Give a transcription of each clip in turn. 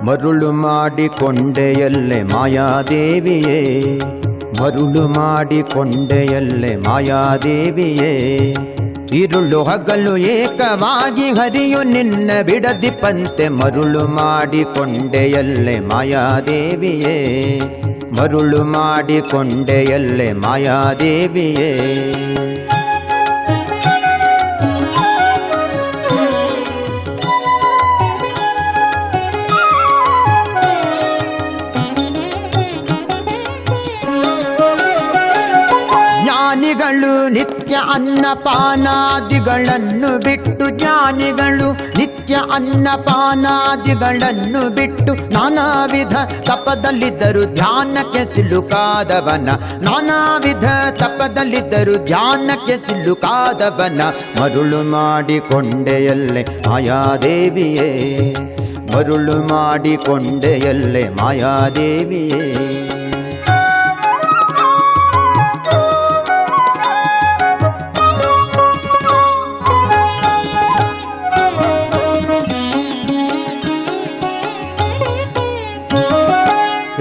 ಮರುಳು ಮಾಡಿಕೊಂಡೆಯಲ್ಲೆ ಮಾಯಾದೇವಿಯೇ, ಮರುಳು ಮಾಡಿಕೊಂಡೆಯಲ್ಲೆ ಮಾಯಾದೇವಿಯೇ. ಇರುಳು ಹಗಲು ಏಕವಾಗಿ ಹರಿಯು ನಿನ್ನ ಬಿಡದಿಪಂತೆ, ಮರುಳು ಮಾಡಿಕೊಂಡೆಯಲ್ಲೆ ಮಾಯಾದೇವಿಯೇ, ಮರುಳು ಮಾಡಿಕೊಂಡೆಯಲ್ಲೆ ಮಾಯಾದೇವಿಯೇ. ಜ್ಞಾನಿಗಳು ನಿತ್ಯ ಅನ್ನಪಾನಾದಿಗಳನ್ನು ಬಿಟ್ಟು, ಜ್ಞಾನಿಗಳು ನಿತ್ಯ ಅನ್ನಪಾನಾದಿಗಳನ್ನು ಬಿಟ್ಟು ನಾನಾ ವಿಧ ತಪದಲ್ಲಿದ್ದರು ಧ್ಯಾನಕ್ಕೆ ಸಿಲುಕಾದವನ, ನಾನಾ ವಿಧ ತಪದಲ್ಲಿದ್ದರು ಧ್ಯಾನಕ್ಕೆ ಸಿಲುಕಾದವನ. ಮರುಳು ಮಾಡಿಕೊಂಡೆಯಲ್ಲೆ ಮಾಯಾದೇವಿಯೇ, ಮರುಳು ಮಾಡಿಕೊಂಡೆಯಲ್ಲೆ ಮಾಯಾದೇವಿಯೇ.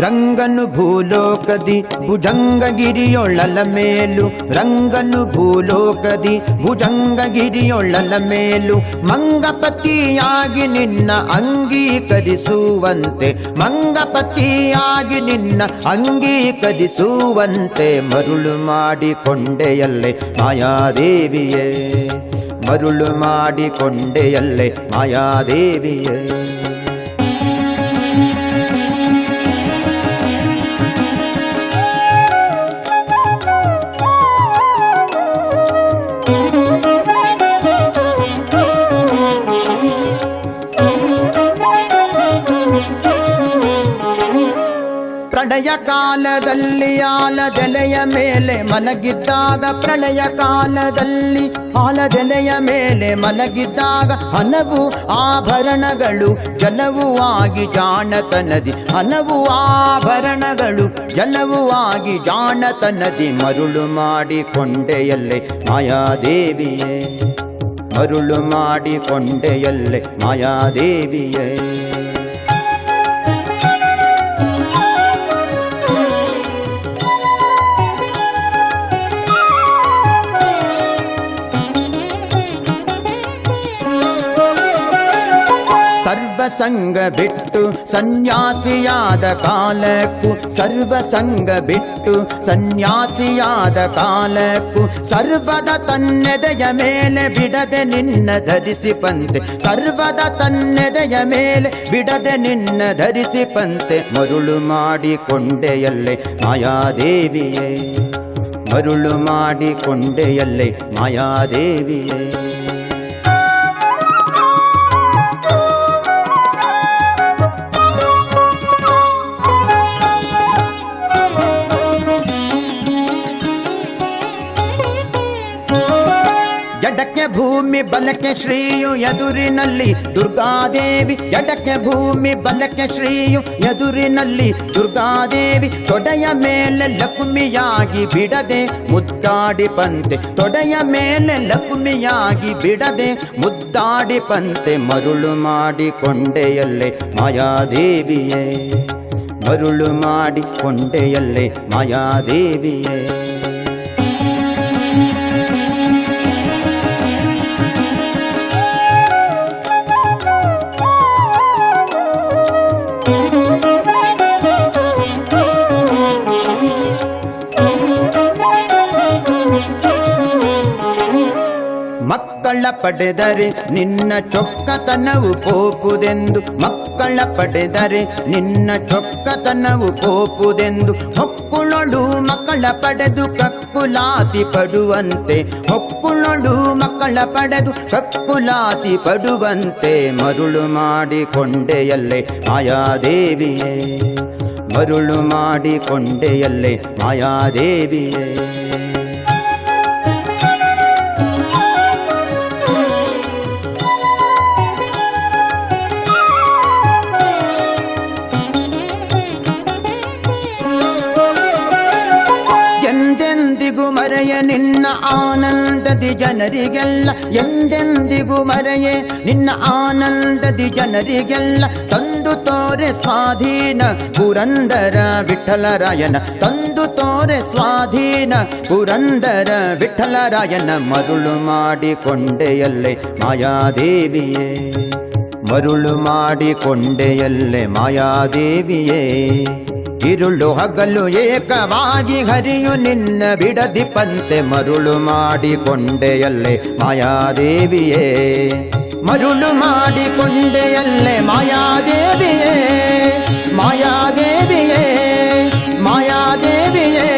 ರಂಗನು ಭೂಲೋಕದಿ ಭುಜಂಗಗಿರಿಯೊಳ್ಳಲ ಮೇಲು, ರಂಗನು ಭೂಲೋಕದಿ ಭುಜಂಗಗಿರಿಯೊಳ್ಳಲ ಮೇಲು. ಮಂಗಪತಿಯಾಗಿ ನಿನ್ನ ಅಂಗೀಕರಿಸುವಂತೆ, ಮಂಗಪತಿಯಾಗಿ ನಿನ್ನ ಅಂಗೀಕರಿಸುವಂತೆ. ಮರುಳು ಮಾಡಿಕೊಂಡೆಯಲ್ಲೆ ಮಾಯಾದೇವಿಯೇ, ಮರುಳು ಮಾಡಿಕೊಂಡೆಯಲ್ಲೆ ಮಾಯಾದೇವಿಯೇ. ಪ್ರಳಯ ಕಾಲದಲ್ಲಿ ಆಲದೆಲೆಯ ಮೇಲೆ ಮಲಗಿದ್ದಾಗ, ಪ್ರಳಯ ಕಾಲದಲ್ಲಿ ಆಲದೆಲೆಯ ಮೇಲೆ ಮಲಗಿದ್ದಾಗ ಹಲವು ಆಭರಣಗಳು ಜಲವು ಆಗಿ ಜಾಣತನದಿ, ಹಲವು ಆಭರಣಗಳು ಜಲವು ಆಗಿ ಜಾಣತನದಿ. ಮರುಳು ಮಾಡಿಕೊಂಡೆಯಲ್ಲೆ ಮಾಯಾದೇವಿಯೇ, ಮರುಳು ಮಾಡಿಕೊಂಡೆಯಲ್ಲೆ ಮಾಯಾದೇವಿಯೇ. ಸರ್ವಸಂಗ ಬಿಟ್ಟು ಸನ್ಯಾಸಿಯಾದ ಕಾಲಕ್ಕೂ, ಸರ್ವಸಂಗ ಬಿಟ್ಟು ಸನ್ಯಾಸಿಯಾದ ಕಾಲಕ್ಕೂ. ಸರ್ವದ ತನ್ನೆದೆಯ ಮೇಲೆ ಬಿಡದೆ ನಿನ್ನ ಧರಿಸಿಪಂತೆ, ಸರ್ವದ ತನ್ನೆದೆಯ ಮೇಲೆ ಬಿಡದೆ ನಿನ್ನ ಧರಿಸಿಪಂತೆ. ಮರುಳು ಮಾಡಿಕೊಂಡೆಯಲ್ಲೆ ಮಾಯಾದೇವಿಯೇ, ಮರುಳು ಮಾಡಿಕೊಂಡೆಯಲ್ಲೆ ಮಾಯಾದೇವಿಯೇ. ಎಡಕ್ಕೆ ಭೂಮಿ ಬಲಕ್ಕೆ ಶ್ರೀಯು ಎದುರಿನಲ್ಲಿ ದುರ್ಗಾದೇವಿ, ಎಡಕ್ಕೆ ಭೂಮಿ ಬಲಕ್ಕೆ ಶ್ರೀಯು ಎದುರಿನಲ್ಲಿ ದುರ್ಗಾದೇವಿ. ತೊಡೆಯ ಮೇಲೆ ಲಕ್ಷ್ಮಿಯಾಗಿ ಬಿಡದೆ ಮುದ್ದಾಡಿಪಂತೆ, ತೊಡೆಯ ಮೇಲೆ ಲಕ್ಷ್ಮಿಯಾಗಿ ಬಿಡದೆ ಮುದ್ದಾಡಿಪಂತೆ. ಮರುಳು ಮಾಡಿಕೊಂಡೆಯಲ್ಲೆ ಮಾಯಾದೇವಿಯೇ, ಮರುಳು ಮಾಡಿಕೊಂಡೆಯಲ್ಲೆ ಮಾಯಾದೇವಿಯೇ. ಮಕ್ಕಳ ಪಡೆದರೆ ನಿನ್ನ ಚೊಕ್ಕತನವು ಪೋಪುದೆಂದು, ಮಕ್ಕಳ ಪಡೆದರೆ ನಿನ್ನ ಚೊಕ್ಕತನವು ಪೋಪುದೆಂದು. ಹೊಕ್ಕುಳೊಳು ಮಕ್ಕಳ ಪಡೆದು ಕಕ್ಕುಲಾತಿ ಪಡುವಂತೆ, ಹೊಕ್ಕುಳೊಳು ಮಕ್ಕಳ ಪಡೆದು ಕಕ್ಕುಲಾತಿ ಪಡುವಂತೆ. ಮರುಳು ಮಾಡಿಕೊಂಡೆಯಲ್ಲೆ ಮಾಯಾದೇವಿಯೇ, ಮರುಳು ಮಾಡಿಕೊಂಡೆಯಲ್ಲೆ ಮಾಯಾದೇವಿಯೇ. ಎಂದೆಂದಿಗೂ ಮರೆಯ ನಿನ್ನ ಆನಂದದಿ ಜನರಿಗೆಲ್ಲ, ಎಂದೆಂದಿಗೂ ಮರೆಯೆ ನಿನ್ನ ಆನಂದದಿ ಜನರಿಗೆಲ್ಲ. ತಂದು ತಂದು ತೋರೆ ಸ್ವಾಧೀನ ಪುರಂದರ ವಿಠಲರಾಯನ ತಂದು ತೋರೆ ಸ್ವಾಧೀನ ಪುರಂದರ ವಿಠಲರಾಯನ ಮರುಳು ಮಾಡಿಕೊಂಡೆಯಲ್ಲೇ ಮಾಯಾದೇವಿಯೇ ಮರುಳು ಮಾಡಿಕೊಂಡೆಯಲ್ಲೇ ಮಾಯಾದೇವಿಯೇ ಇರುಳು ಹಗಲು ಏಕವಾಗಿ ಹರಿಯು ನಿನ್ನ ಬಿಡದಿ ಪಂತೆ ಮರುಳು ಮಾಡಿಕೊಂಡೆಯಲ್ಲೇ ಮಾಯಾದೇವಿಯೇ ಮರುಳು ಮಾಡಿಕೊಂಡೆಯಲ್ಲೇ ಮಾಯಾದೇವಿಯೇ ಮಾಯಾದೇವಿಯೇ ಮಾಯಾದೇವಿಯೇ